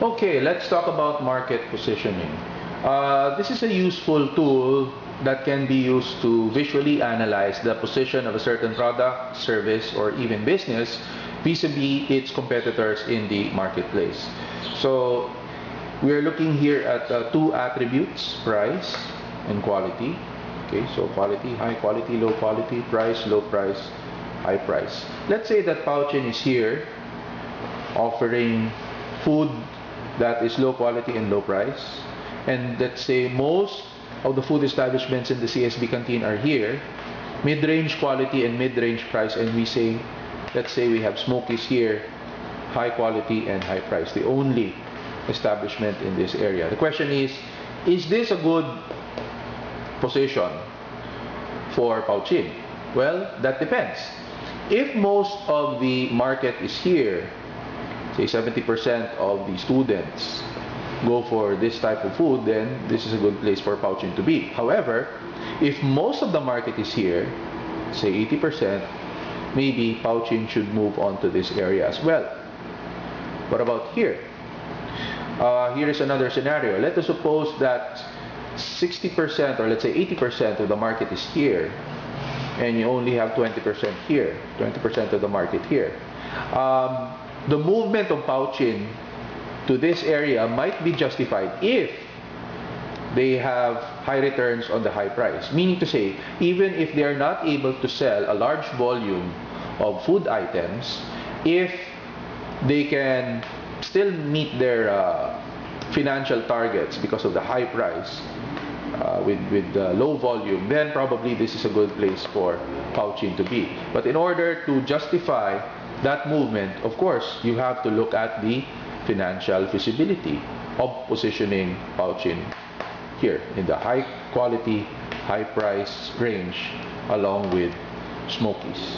Okay, let's talk about market positioning. This is a useful tool that can be used to visually analyze the position of a certain product, service, or even business vis-a-vis its competitors in the marketplace. So we are looking here at two attributes, price and quality. Okay, so quality, high quality, low quality, price, low price, high price. Let's say that Pouchin is here offering food that is low quality and low price, and let's say most of the food establishments in the CSB canteen are here, mid-range quality and mid-range price, and let's say we have Smokies here, high quality and high price, the only establishment in this area. The question is this a good position for Pouchin? Well, that depends. If most of the market is here, say 70% of the students go for this type of food, then this is a good place for Pouchin to be. However, if most of the market is here, say 80%, maybe Pouchin should move on to this area as well. What about here? Here is another scenario. Let us suppose that 60% or let's say 80% of the market is here, and you only have 20% here, 20% of the market here. The movement of Pouchin to this area might be justified if they have high returns on the high price. Meaning to say, even if they are not able to sell a large volume of food items, if they can still meet their financial targets because of the high price with low volume, then probably this is a good place for Pouchin to be. But in order to justify that movement, of course, you have to look at the financial feasibility of positioning Pouchin here in the high quality, high price range along with Smokies.